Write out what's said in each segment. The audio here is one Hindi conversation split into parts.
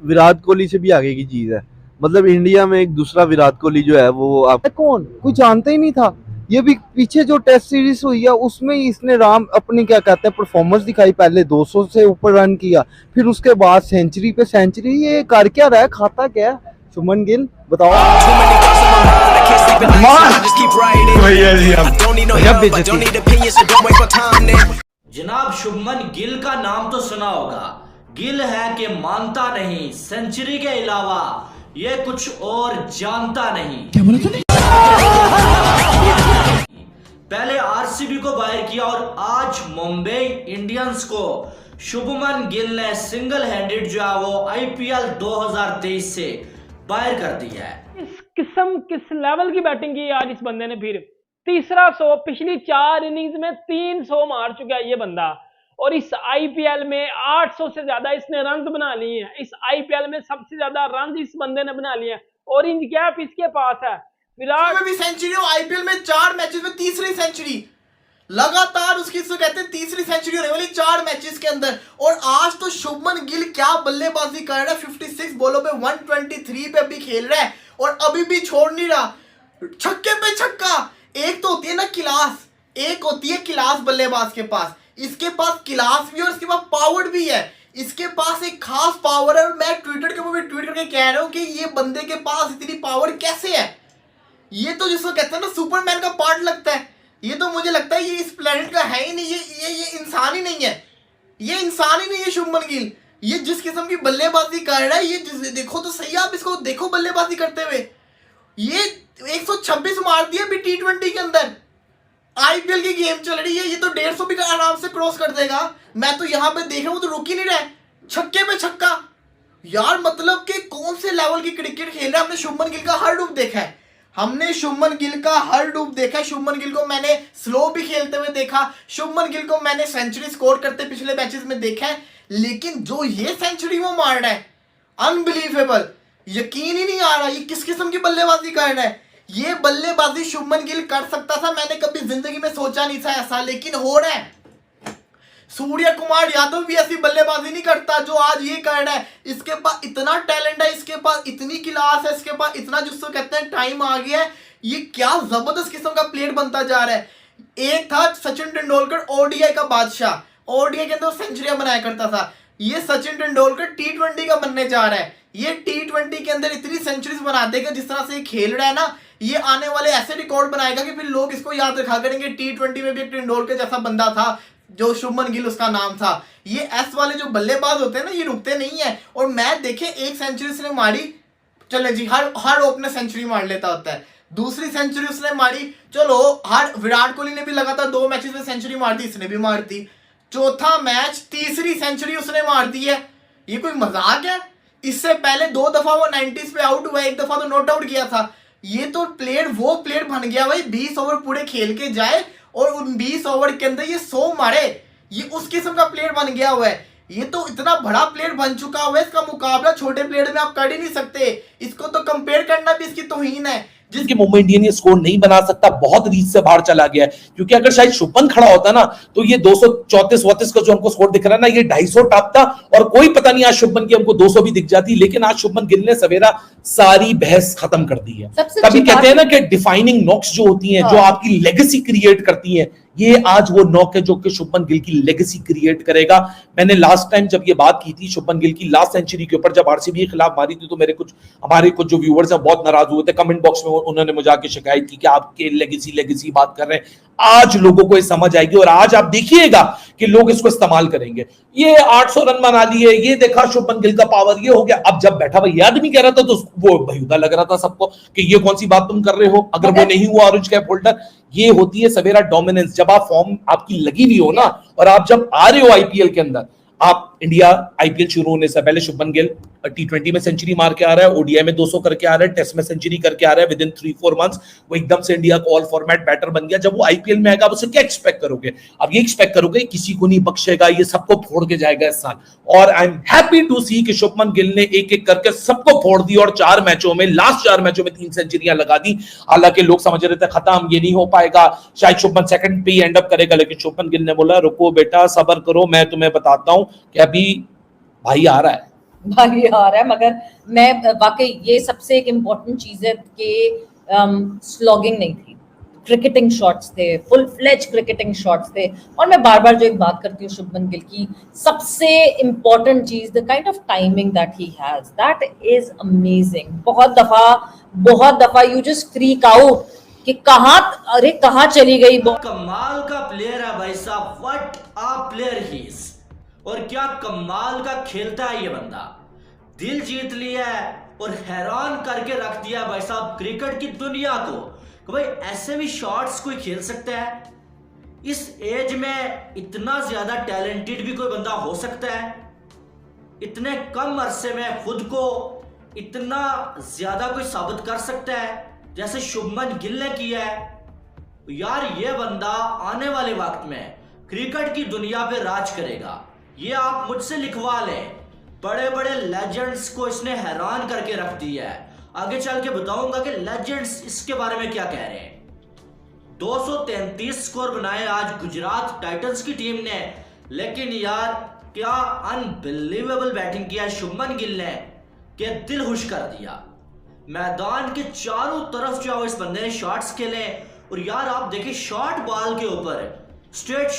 विराट कोहली से भी आगे की चीज है। मतलब इंडिया में एक दूसरा विराट कोहली जो है वो आप कौन कोई जानता ही नहीं था। ये भी पीछे जो टेस्ट सीरीज हुई है उसमें ही इसने राम अपनी क्या कहते हैं परफॉर्मेंस दिखाई, पहले 200 से ऊपर रन किया, फिर उसके बाद सेंचुरी पे सेंचुरी। ये कर क्या रहा है, खाता क्या है शुभमन गिल, बताओ। जनाब शुभमन गिल का नाम तो सुना होगा। गिल है कि मानता नहीं, सेंचुरी के अलावा ये कुछ और जानता नहीं। क्या बोला तूने? पहले आरसीबी को बाहर किया और आज मुंबई इंडियंस को शुभमन गिल ने सिंगल हैंडेड जो है वो आईपीएल 2023 से बाहर कर दिया है। इस किस्म किस लेवल की बैटिंग की आज इस बंदे ने। फिर तीसरा 100, पिछली 4 इनिंग्स में 300 मार चुका है ये बंदा। और इस आईपीएल में 800 से ज्यादा इसने रन बना लिए हैं। इस आईपीएल में सबसे ज्यादा रन इस बंदे ने बना लिए हैं। ऑरेंज कैप इसके पास है। विराट भी सेंचुरी हो, आईपीएल में 4 मैचेस में तीसरी सेंचुरी लगातार उसकी, इसको कहते हैं तीसरी सेंचुरी होने वाली 4 मैचेस के अंदर। और आज तो शुभमन गिल क्या बल्लेबाजी कर रहा है, 56 बॉलों पे 123 पे अभी खेल रहा है और अभी भी छोड़ नहीं रहा, छक्के पे छक्का। एक तो होती है ना क्लास, एक होती है क्लास बल्लेबाज के पास, इसके पास क्लास भी और इसके पास पावर भी है। इसके पास एक खास पावर है और मैं ट्विटर के ऊपर ट्वीट करके कह रहा हूं कि ये बंदे के पास इतनी पावर कैसे है। ये तो जिसको कहते हैं ना सुपरमैन का पार्ट लगता है। ये तो मुझे लगता है ये इस प्लेनेट का है ही नहीं, ये इंसान ही नहीं है, ये इंसान ही नहीं है शुभमन गिल। ये जिस किस्म की बल्लेबाजी कर रहा है, ये देखो तो सही, आप इसको देखो बल्लेबाजी करते हुए। ये 126 मार दिया अभी T20 के अंदर। आईपीएल की गेम चल रही है, ये तो 150 भी आराम से क्रॉस कर देगा। मैं तो यहाँ पे देख रहा हूँ तो रुक ही नहीं रहा है, छक्के पे छक्का। यार मतलब कि कौन से लेवल की क्रिकेट खेल रहा है। हमने शुभमन गिल का हर डूब देखा है, हमने शुभमन गिल का हर डूब देखा है। शुभमन गिल को मैंने स्लो भी खेलते हुए देखा, शुभमन गिल को मैंने सेंचुरी स्कोर करते पिछले मैचेस में देखा है। लेकिन जो ये सेंचुरी वो मार रहा है, अनबिलीवेबल, यकीन ही नहीं आ रहा ये किस किस्म की बल्लेबाजी कर रहा है। ये बल्लेबाजी शुभमन गिल कर सकता था, मैंने कभी जिंदगी में सोचा नहीं था ऐसा, लेकिन हो रहा है। सूर्य कुमार यादव भी ऐसी बल्लेबाजी नहीं करता जो आज ये कर रहा है। इसके पास इतना टैलेंट है, इसके पास इतनी क्लास है, इसके पास इतना जिसको कहते हैं टाइम आ गया है। ये क्या जबरदस्त किस्म का प्लेयर बनता जा रहा है। एक था सचिन तेंदुलकर, ओडीआई का बादशाह, ओडीआई के अंदर सेंचुरियां बनाया करता था। ये सचिन तेंदुलकर T20 का बनने जा रहा है। ये T20 के अंदर इतनी सेंचुरीज बना देगा जिस तरह से ये खेल रहा है ना, ये आने वाले ऐसे रिकॉर्ड बनाएगा कि फिर लोग इसको याद रखा करेंगे। T20 में भी एक तेंदुलकर जैसा बंदा था जो शुभमन गिल उसका नाम था। ये एस वाले जो बल्लेबाज होते हैं ना, ये रुकते नहीं है। और मैच देखे, एक सेंचुरी उसने मारी, चले जी, हर ओपनर सेंचुरी मार लेता होता है। दूसरी सेंचुरी उसने मारी, चलो हर विराट कोहली ने भी लगातार 2 मैचेस में सेंचुरी मार दी, इसने भी मार दी। चौथा मैच तीसरी सेंचुरी उसने मार दी है। ये कोई मजाक है? इससे पहले 2 दफा वो 90s पे आउट हुआ, 1 दफा तो नॉट आउट किया था। ये तो प्लेयर वो प्लेयर बन गया भाई, 20 ओवर पूरे खेल के जाए और उन 20 ओवर के अंदर ये 100 मारे। ये उस किस्म का प्लेयर बन गया हुआ है। ये तो इतना बड़ा प्लेयर बन चुका हुआ है, इसका मुकाबला छोटे प्लेयर में आप कर ही नहीं सकते। इसको तो कंपेयर करना भी इसकी तौहीन है। जिसके मुंबई इंडियन ये स्कोर नहीं बना सकता, बहुत रीच से बाहर चला गया है। क्योंकि अगर शायद शुभमन खड़ा होता ना तो ये 234-34 का जो हमको स्कोर दिख रहा है ना, ये 250 टापता और कोई पता नहीं आज शुभमन की हमको 200 भी दिख जाती। लेकिन आज शुभमन गिल ने सवेरा सारी बहस खत्म कर दी है। कभी कहते हैं ना कि डिफाइनिंग नॉक्स जो होती हैं, जो आपकी लेगेसी क्रिएट करती हैं, ये आज वो नॉक है जो कि शुभमन गिल की लेगेसी क्रिएट करेगा। मैंने लास्ट टाइम जब ये बात की थी शुभमन गिल की लास्ट सेंचुरी के ऊपर, जब आरसीबी के खिलाफ मारी थी, तो हमारे कुछ जो व्यूअर्स हैं बहुत नाराज हुए थे। कमेंट बॉक्स में उन्होंने मुझे आके शिकायत की कि आपके लेगेसी बात कर रहे हैं। आज लोगों को ये समझ आएगी और आज आप देखिएगा कि लोग इसको इस्तेमाल करेंगे। ये 800 रन बना लिए, ये देखा शुभमन गिल का पावर, ये हो गया। अब जब बैठा हुआ ये आदमी कह रहा था तो वो बेहुदा लग रहा था सबको कि ये कौन सी बात तुम कर रहे हो, अगर वो नहीं हुआ ऑरेंज कैप होल्डर। ये होती है सवेरा डोमिनेंस। जब आप फॉर्म आपकी लगी हुई हो ना, और आप जब आ रहे हो आईपीएल के अंदर, आप इंडिया आईपीएल शुरू होने से पहले शुभमन गिल T20 में सेंचुरी मार के आ रहा है, ओडीआई में 200 करके आ रहा है, टेस्ट में सेंचुरी करके आ रहा है विद इन 3-4 मंथ्स। वो एकदम से इंडिया को ऑल फॉर्मेट बैटर बन गया। जब वो आईपीएल में आएगा, उससे क्या एक्सपेक्ट करोगे? अब ये एक्सपेक्ट करोगे किसी को नहीं बख्शेगा, ये सबको फोड़ के जाएगा इस साल। और आई एम हैप्पी टू सी कि शुभमन गिल ने एक एक करके सबको फोड़ दी और 4 मैचों में, लास्ट 4 मैचों में 3 सेंचुरियां लगा दी। हालांकि लोग समझ रहे थे खत्म, ये नहीं हो पाएगा, शायद शुभमन सेकंड पे ही एंड अप करेगा। लेकिन शुभमन गिल ने बोला रुको बेटा, सब्र करो, मैं तुम्हें बताता हूं कि अभी भाई आ रहा है। भागी हार है, मगर मैं वाकई ये सबसे एक इम्पॉर्टेंट चीज है कि स्लॉगिंग नहीं थी, क्रिकेटिंग शॉट्स थे, फुल फ्लेज क्रिकेटिंग शॉट्स थे। और मैं बार बार जो एक बात करती हूँ शुभमन गिल की, सबसे इम्पॉर्टेंट चीज the kind of timing that he has, that is amazing. बहुत दफा यू जस्ट फ्रीक आउट कि कहाँ चली गई बॉल। कमाल का प्लेयर है भाई साहब, what a player he is. और क्या कमाल का खेलता है ये बंदा, दिल जीत लिया है और हैरान करके रख दिया है भाई साहब क्रिकेट की दुनिया को कि भाई ऐसे भी शॉट्स कोई खेल सकता है। इस एज में इतना ज्यादा टैलेंटेड भी कोई बंदा हो सकता है, इतने कम अरसे में खुद को इतना ज्यादा कोई साबित कर सकता है जैसे शुभमन गिल ने किया है। यार ये बंदा आने वाले वक्त में क्रिकेट की दुनिया पे राज करेगा, ये आप मुझसे लिखवा लें। बड़े बड़े लेजेंड्स को इसने हैरान करके रख दिया है। आगे चल के बताऊंगा कि लेजेंड्स इसके बारे में क्या कह रहे हैं। 233 स्कोर बनाए आज गुजरात टाइटंस की टीम ने, लेकिन यार क्या अनबिलीवेबल बैटिंग किया शुभमन गिल ने कि दिल खुश कर दिया। मैदान के चारों तरफ जो है इस बंदे ने शॉट्स खेले। और यार आप देखिए शॉर्ट बॉल के ऊपर स्ट्रेट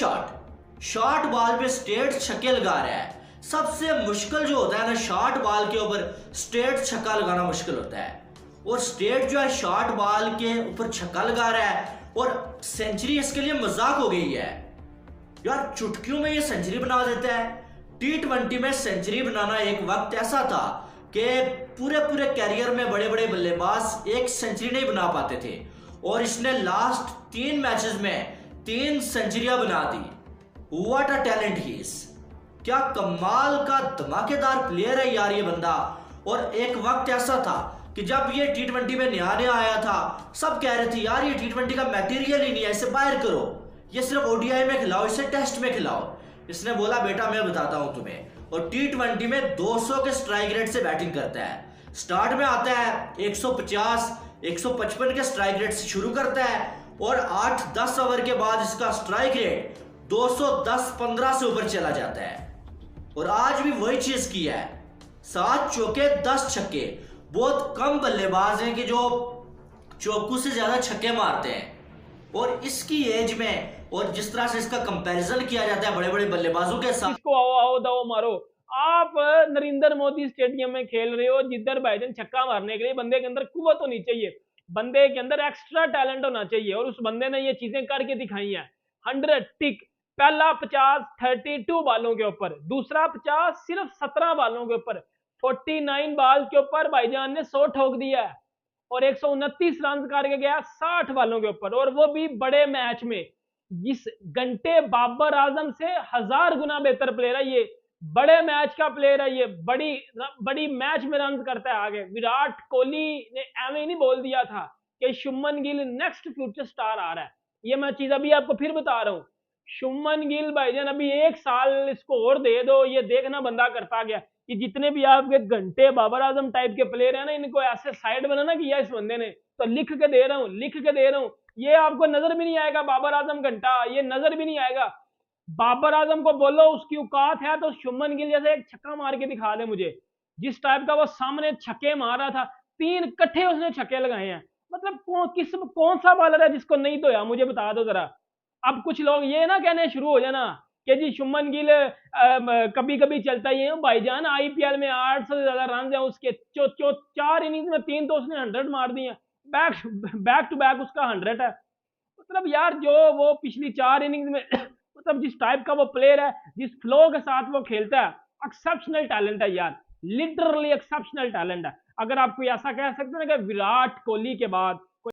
शॉर्ट बॉल पे स्ट्रेट छक्के लगा रहा है। सबसे मुश्किल जो होता है ना शॉर्ट बॉल के ऊपर स्ट्रेट छक्का लगाना मुश्किल होता है, और स्ट्रेट जो है शॉर्ट बॉल के ऊपर छक्का लगा रहा है और सेंचुरी इसके लिए मजाक हो गई है। यार चुटकियों में ये सेंचुरी बना देता है। T20 में सेंचुरी बनाना एक वक्त ऐसा था कि पूरे कैरियर में बड़े बड़े बल्लेबाज एक सेंचुरी नहीं बना पाते थे, और इसने लास्ट 3 मैचेस में 3 सेंचुरियां बना दी। What a talent he is, क्या कमाल का धमाकेदार प्लेयर है यार ये बंदा। और एक वक्त ऐसा था कि जब ये T20 में नया आया था, सब कह रहे थे यार ये T20 का मटेरियल ही नहीं है, इसे बाहर करो, ये सिर्फ ODI में खिलाओ, इसे टेस्ट में खिलाओ। इसने बोला बेटा मैं बताता हूं तुम्हें, और T20 में 200 के स्ट्राइक रेट से बैटिंग करता है। स्टार्ट में आता है 150 155 के स्ट्राइक रेट से शुरू करता है, और 8-10 ओवर के बाद इसका स्ट्राइक रेट 210-15 से ऊपर चला जाता है। और आज भी वही चीज किया है, 7 चौके 10 छक्के। बहुत कम बल्लेबाज हैं कि जो चौकू से ज्यादा छक्के मारते हैं, और इसकी एज में और जिस तरह से इसका कंपैरिजन किया जाता है बड़े बड़े बल्लेबाजों के साथ। इसको आओ आओ दाओ मारो। आप नरेंद्र मोदी स्टेडियम में खेल रहे हो, जिधर भाईजान छक्का मारने के लिए बंदे के अंदर कुव्वत होनी चाहिए, बंदे के अंदर एक्स्ट्रा टैलेंट होना चाहिए, और उस बंदे ने ये चीजें करके दिखाई हैं। 100 टिक, पहला 50 32 बालों के ऊपर, दूसरा 50 सिर्फ 17 बालों के ऊपर, 49 बाल के ऊपर भाईजान ने 100 ठोक दिया है, और 129 रन करके गया 60 बालों के ऊपर, और वो भी बड़े मैच में। जिस घंटे बाबर आजम से 1000 गुना बेहतर प्लेयर है ये, बड़े मैच का प्लेयर है ये, बड़ी मैच में रन करता है आगे। विराट कोहली ने एवं नहीं बोल दिया था कि Shubman Gill next future star आ रहा है। ये मैं चीज अभी आपको फिर बता रहा हूं। शुभमन गिल भाईजान अभी 1 साल इसको और दे दो, ये देखना बंदा करता गया। कि जितने भी आपके घंटे बाबर आजम टाइप के प्लेयर है ना, इनको ऐसे साइड बनाना किया इस बंदे ने, तो लिख के दे रहा हूं, ये आपको नजर भी नहीं आएगा बाबर आजम घंटा, ये नजर भी नहीं आएगा। बाबर आजम को बोलो उसकी औकात है तो शुभमन गिल जैसे एक छक्का मार के दिखा दे मुझे, जिस टाइप का वो सामने छक्के मारा था, 3 इकट्ठे उसने छक्के लगाए हैं। मतलब कौन सा बॉलर है जिसको नहीं धोया, मुझे बता दो जरा। अब कुछ लोग ये ना कहने शुरू हो जाना कि जी शुभमन गिल कभी कभी चलता ही है भाईजान, IPL में 800 से ज्यादा रन है उसके, 4 इनिंग्स में 3 तो उसने 100 मार दिए, बैक टू बैक उसका 100 है। मतलब यार जो वो पिछली 4 इनिंग्स में मतलब जिस टाइप का वो प्लेयर है, जिस फ्लो के साथ वो खेलता है, एक्सेप्शनल टैलेंट है यार, लिटरली एक्सेप्शनल टैलेंट है। अगर आप कोई ऐसा कह सकते हैं कि विराट कोहली के बाद